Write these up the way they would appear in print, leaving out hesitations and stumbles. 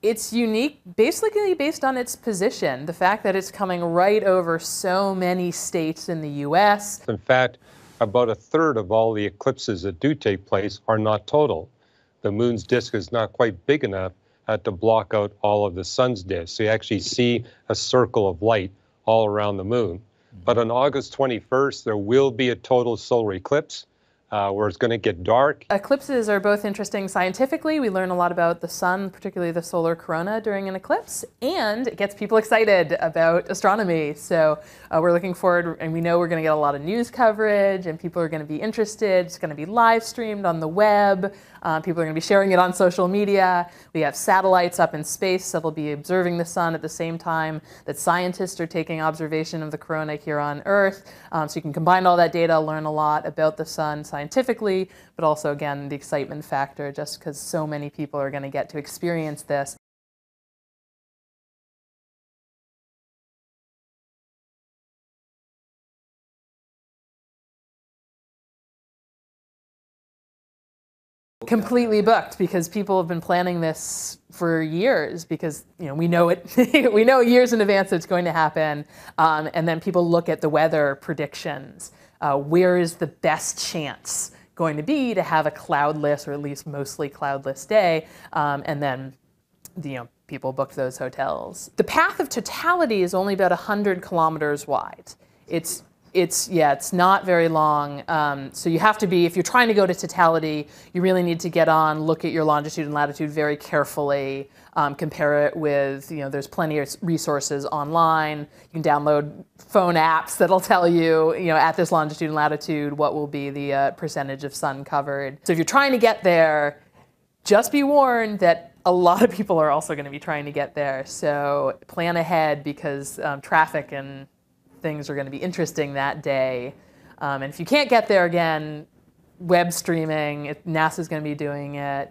It's unique basically based on its position, the fact that it's coming right over so many states in the US. In fact, about a third of all the eclipses that do take place are not total. The moon's disk is not quite big enough to block out all of the sun's disk. So you actually see a circle of light all around the moon. But on August 21st, there will be a total solar eclipse where it's going to get dark. Eclipses are both interesting scientifically. We learn a lot about the sun, particularly the solar corona during an eclipse, and it gets people excited about astronomy. So we're looking forward, and we know we're going to get a lot of news coverage, and people are going to be interested. It's going to be live streamed on the web. People are going to be sharing it on social media. We have satellites up in space that will be observing the sun at the same time that scientists are taking observation of the corona here on Earth. So you can combine all that data, learn a lot about the sun scientifically, but also, again, the excitement factor, just because so many people are going to get to experience this. Completely booked, because people have been planning this for years, because we know it we know years in advance that it's going to happen, and then people look at the weather predictions. Where is the best chance going to be to have a cloudless, or at least mostly cloudless day, and then people book those hotels. The path of totality is only about 100 kilometers wide. It's not very long. So you have to be, if you're trying to go to totality, you really need to get on, look at your longitude and latitude very carefully, compare it with, there's plenty of resources online. You can download phone apps that'll tell you, at this longitude and latitude, what will be the percentage of sun covered. So if you're trying to get there, just be warned that a lot of people are also going to be trying to get there. So plan ahead, because traffic and things are going to be interesting that day. And if you can't get there, again, web streaming, NASA's going to be doing it.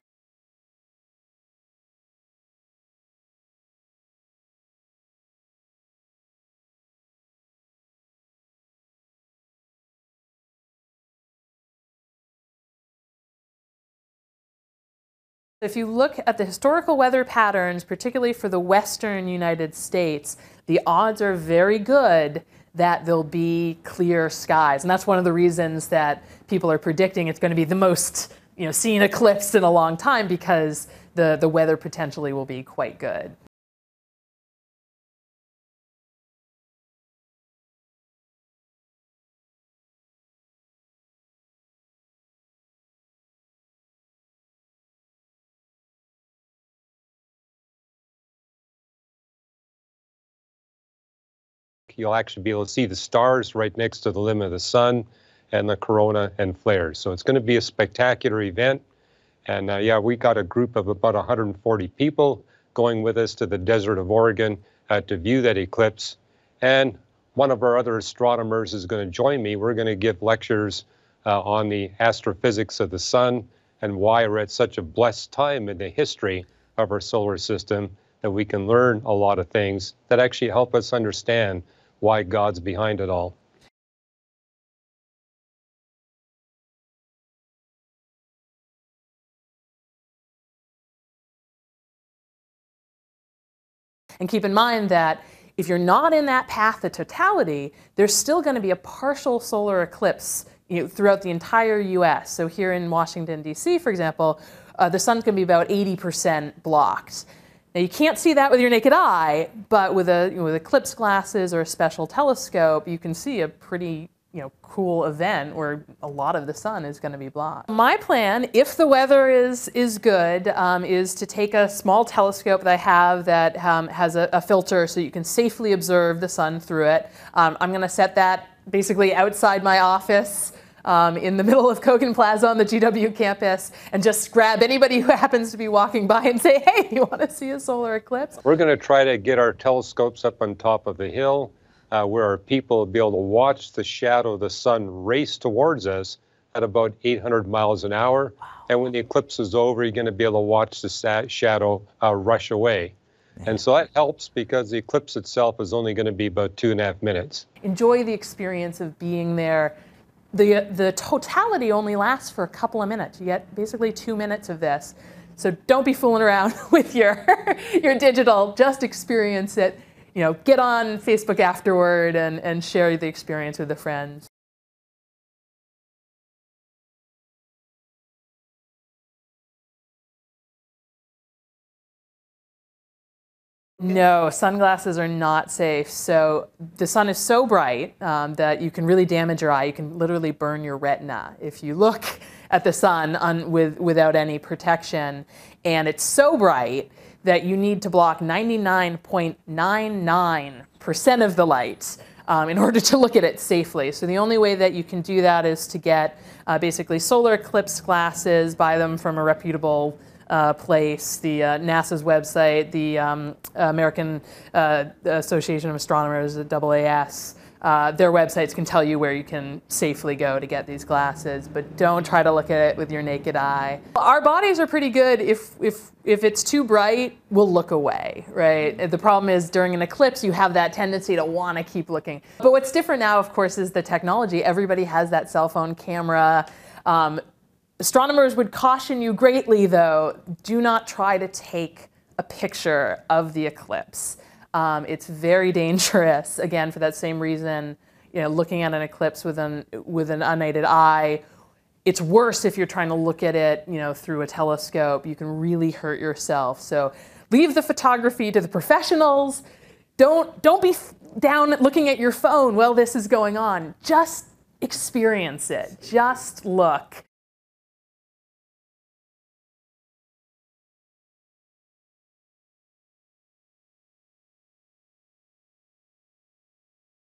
If you look at the historical weather patterns, particularly for the western United States, the odds are very good that there'll be clear skies. And that's one of the reasons that people are predicting it's going to be the most seen eclipse in a long time, because the weather potentially will be quite good. You'll actually be able to see the stars right next to the limb of the sun and the corona and flares. So it's going to be a spectacular event. And yeah, we got a group of about 140 people going with us to the desert of Oregon to view that eclipse. And one of our other astronomers is going to join me. We're going to give lectures on the astrophysics of the sun and why we're at such a blessed time in the history of our solar system that we can learn a lot of things that actually help us understand why God's behind it all. And keep in mind that if you're not in that path of totality, there's still going to be a partial solar eclipse throughout the entire US. So here in Washington, D.C., for example, the sun can be about 80% blocked. Now, you can't see that with your naked eye, but with eclipse glasses or a special telescope, you can see a pretty cool event where a lot of the sun is going to be blocked. My plan, if the weather is good, is to take a small telescope that I have that has a filter so you can safely observe the sun through it. I'm going to set that basically outside my office in the middle of Kogan Plaza on the GW campus, and just grab anybody who happens to be walking by and say, hey, you want to see a solar eclipse? We're going to try to get our telescopes up on top of the hill where our people will be able to watch the shadow of the sun race towards us at about 800 miles an hour. Wow. And when the eclipse is over, you're going to be able to watch the shadow rush away. And so that helps, because the eclipse itself is only going to be about 2.5 minutes. Enjoy the experience of being there. The totality only lasts for a couple of minutes. You get basically 2 minutes of this. So don't be fooling around with your digital, just experience it. Get on Facebook afterward and share the experience with a friend. No, sunglasses are not safe. So the sun is so bright that you can really damage your eye. You can literally burn your retina if you look at the sun without any protection. And it's so bright that you need to block 99.99% of the light in order to look at it safely. So the only way that you can do that is to get basically solar eclipse glasses, buy them from a reputable place, the NASA's website, the American Association of Astronomers, AAS. Their websites can tell you where you can safely go to get these glasses, but don't try to look at it with your naked eye. Our bodies are pretty good. If it's too bright, we'll look away, right? The problem is during an eclipse, you have that tendency to want to keep looking. But what's different now, of course, is the technology. Everybody has that cell phone camera. Astronomers would caution you greatly, though, do not try to take a picture of the eclipse. It's very dangerous, again, for that same reason, looking at an eclipse with an unaided eye. It's worse if you're trying to look at it, through a telescope. You can really hurt yourself. So leave the photography to the professionals. Don't be down looking at your phone while this is going on. Just experience it. Just look.